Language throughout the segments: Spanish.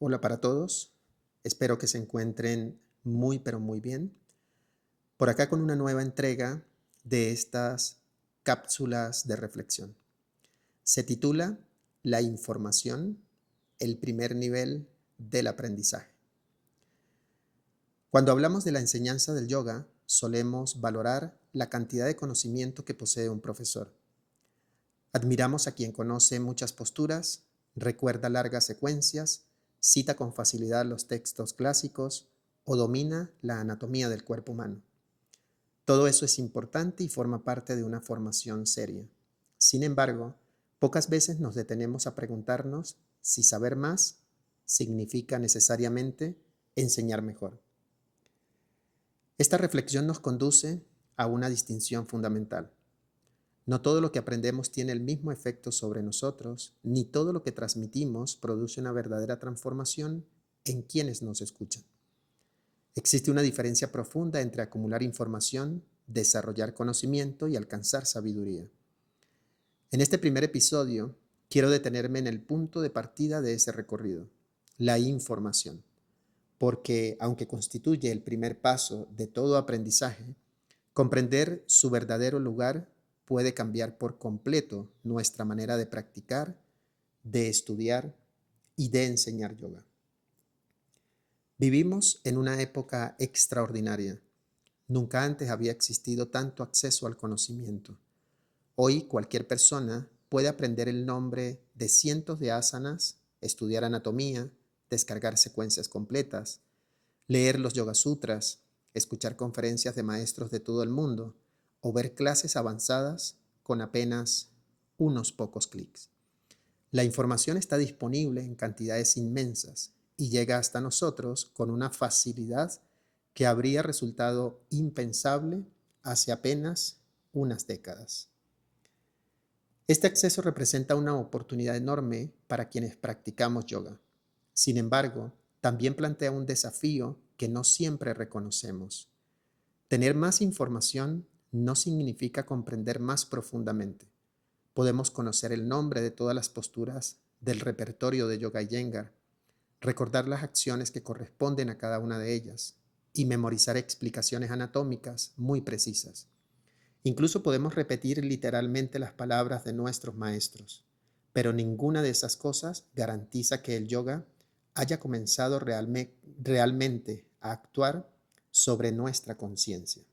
Hola para todos, espero que se encuentren muy pero muy bien. Por acá con una nueva entrega de estas cápsulas de reflexión. Se titula La información, el primer nivel del aprendizaje. Cuando hablamos de la enseñanza del yoga, solemos valorar la cantidad de conocimiento que posee un profesor. Admiramos a quien conoce muchas posturas, recuerda largas secuencias, cita con facilidad los textos clásicos o domina la anatomía del cuerpo humano. Todo eso es importante y forma parte de una formación seria. Sin embargo, pocas veces nos detenemos a preguntarnos si saber más significa necesariamente enseñar mejor. Esta reflexión nos conduce a una distinción fundamental. No todo lo que aprendemos tiene el mismo efecto sobre nosotros, ni todo lo que transmitimos produce una verdadera transformación en quienes nos escuchan. Existe una diferencia profunda entre acumular información, desarrollar conocimiento y alcanzar sabiduría. En este primer episodio, quiero detenerme en el punto de partida de ese recorrido, la información, porque aunque constituye el primer paso de todo aprendizaje, comprender su verdadero lugar puede cambiar por completo nuestra manera de practicar, de estudiar y de enseñar yoga. Vivimos en una época extraordinaria. Nunca antes había existido tanto acceso al conocimiento. Hoy cualquier persona puede aprender el nombre de cientos de asanas, estudiar anatomía, descargar secuencias completas, leer los Yoga Sutras, escuchar conferencias de maestros de todo el mundo o ver clases avanzadas con apenas unos pocos clics. La información está disponible en cantidades inmensas y llega hasta nosotros con una facilidad que habría resultado impensable hace apenas unas décadas. Este acceso representa una oportunidad enorme para quienes practicamos yoga. Sin embargo, también plantea un desafío que no siempre reconocemos. Tener más información no significa comprender más profundamente. Podemos conocer el nombre de todas las posturas del repertorio de Yoga Iyengar, recordar las acciones que corresponden a cada una de ellas y memorizar explicaciones anatómicas muy precisas. Incluso podemos repetir literalmente las palabras de nuestros maestros, pero ninguna de esas cosas garantiza que el yoga haya comenzado realmente a actuar sobre nuestra conciencia.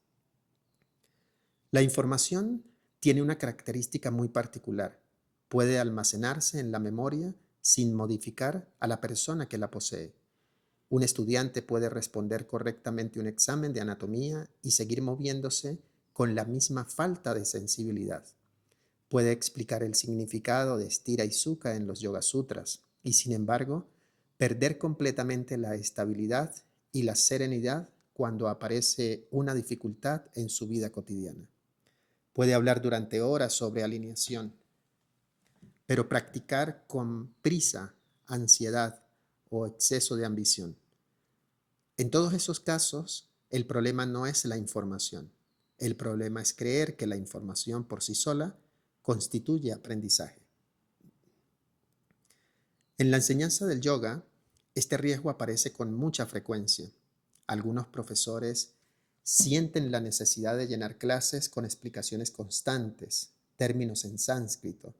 La información tiene una característica muy particular. Puede almacenarse en la memoria sin modificar a la persona que la posee. Un estudiante puede responder correctamente un examen de anatomía y seguir moviéndose con la misma falta de sensibilidad. Puede explicar el significado de Stira y Sukha en los Yoga Sutras y, sin embargo, perder completamente la estabilidad y la serenidad cuando aparece una dificultad en su vida cotidiana. Puede hablar durante horas sobre alineación, pero practicar con prisa, ansiedad o exceso de ambición. En todos esos casos, el problema no es la información. El problema es creer que la información por sí sola constituye aprendizaje. En la enseñanza del yoga, este riesgo aparece con mucha frecuencia. Algunos profesores sienten la necesidad de llenar clases con explicaciones constantes, términos en sánscrito,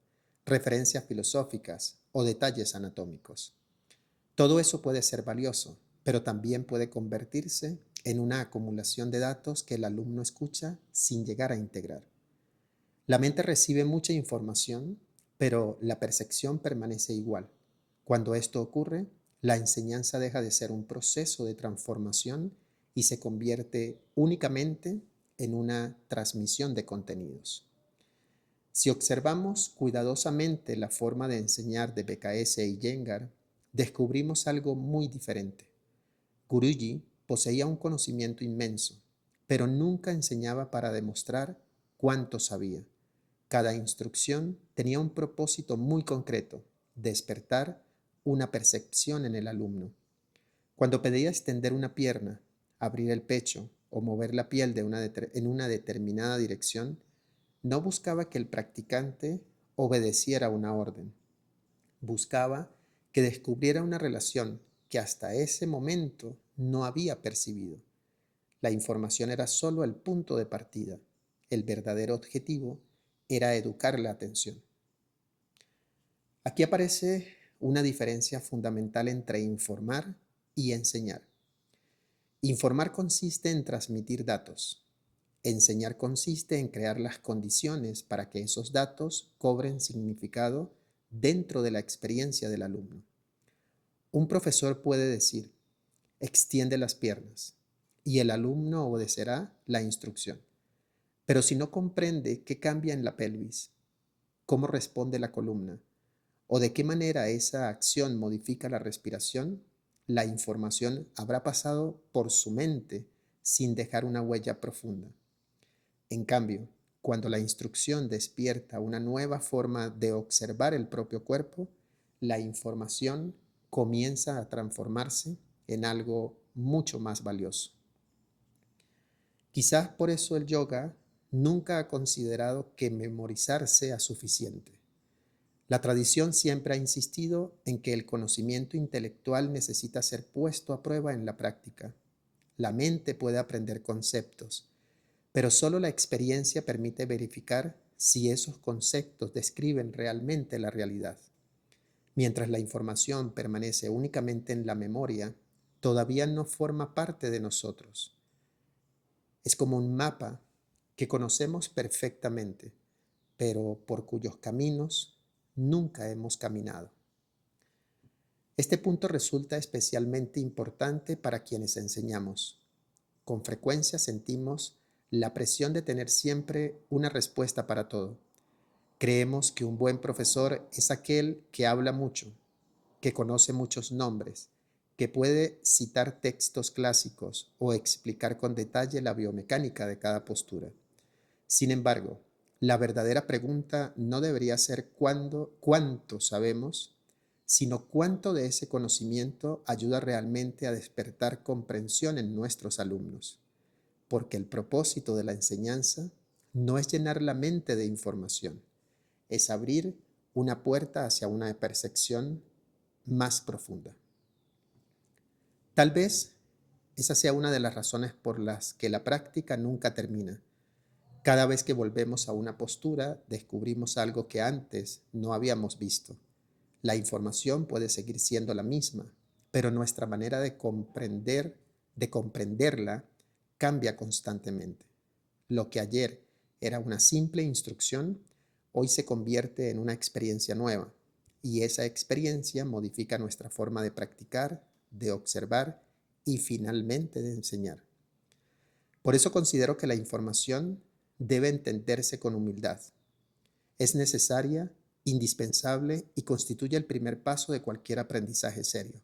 referencias filosóficas o detalles anatómicos. Todo eso puede ser valioso, pero también puede convertirse en una acumulación de datos que el alumno escucha sin llegar a integrar. La mente recibe mucha información, pero la percepción permanece igual. Cuando esto ocurre, la enseñanza deja de ser un proceso de transformación y se convierte únicamente en una transmisión de contenidos. Si observamos cuidadosamente la forma de enseñar de BKS y Iyengar, descubrimos algo muy diferente. Guruji poseía un conocimiento inmenso, pero nunca enseñaba para demostrar cuánto sabía. Cada instrucción tenía un propósito muy concreto: despertar una percepción en el alumno. Cuando pedía extender una pierna, abrir el pecho o mover la piel en una determinada dirección, no buscaba que el practicante obedeciera una orden. Buscaba que descubriera una relación que hasta ese momento no había percibido. La información era solo el punto de partida. El verdadero objetivo era educar la atención. Aquí aparece una diferencia fundamental entre informar y enseñar. Informar consiste en transmitir datos. Enseñar consiste en crear las condiciones para que esos datos cobren significado dentro de la experiencia del alumno. Un profesor puede decir, extiende las piernas, y el alumno obedecerá la instrucción. Pero si no comprende qué cambia en la pelvis, cómo responde la columna, o de qué manera esa acción modifica la respiración, la información habrá pasado por su mente sin dejar una huella profunda. En cambio, cuando la instrucción despierta una nueva forma de observar el propio cuerpo, la información comienza a transformarse en algo mucho más valioso. Quizás por eso el yoga nunca ha considerado que memorizar sea suficiente. La tradición siempre ha insistido en que el conocimiento intelectual necesita ser puesto a prueba en la práctica. La mente puede aprender conceptos, pero solo la experiencia permite verificar si esos conceptos describen realmente la realidad. Mientras la información permanece únicamente en la memoria, todavía no forma parte de nosotros. Es como un mapa que conocemos perfectamente, pero por cuyos caminos nunca hemos caminado. Este punto resulta especialmente importante para quienes enseñamos. Con frecuencia sentimos la presión de tener siempre una respuesta para todo. Creemos que un buen profesor es aquel que habla mucho, que conoce muchos nombres, que puede citar textos clásicos o explicar con detalle la biomecánica de cada postura. Sin embargo, la verdadera pregunta no debería ser cuánto sabemos, sino cuánto de ese conocimiento ayuda realmente a despertar comprensión en nuestros alumnos. Porque el propósito de la enseñanza no es llenar la mente de información, es abrir una puerta hacia una percepción más profunda. Tal vez esa sea una de las razones por las que la práctica nunca termina. Cada vez que volvemos a una postura, descubrimos algo que antes no habíamos visto. La información puede seguir siendo la misma, pero nuestra manera de comprenderla, cambia constantemente. Lo que ayer era una simple instrucción, hoy se convierte en una experiencia nueva, y esa experiencia modifica nuestra forma de practicar, de observar y finalmente de enseñar. Por eso considero que la información debe entenderse con humildad. Es necesaria, indispensable y constituye el primer paso de cualquier aprendizaje serio.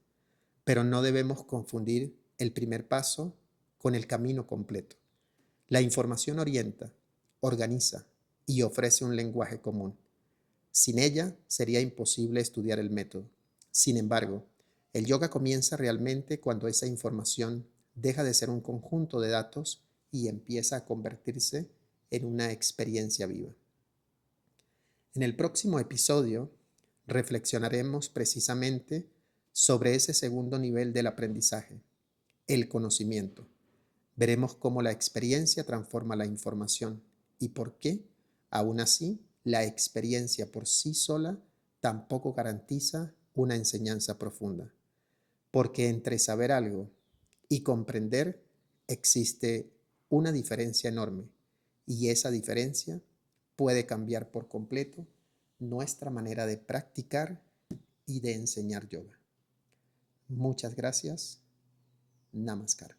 Pero no debemos confundir el primer paso con el camino completo. La información orienta, organiza y ofrece un lenguaje común. Sin ella sería imposible estudiar el método. Sin embargo, el yoga comienza realmente cuando esa información deja de ser un conjunto de datos y empieza a convertirse en una experiencia viva. En el próximo episodio reflexionaremos precisamente sobre ese segundo nivel del aprendizaje, el conocimiento. Veremos cómo la experiencia transforma la información y por qué, aún así, la experiencia por sí sola tampoco garantiza una enseñanza profunda. Porque entre saber algo y comprender existe una diferencia enorme y esa diferencia puede cambiar por completo nuestra manera de practicar y de enseñar yoga. Muchas gracias. Namaskar.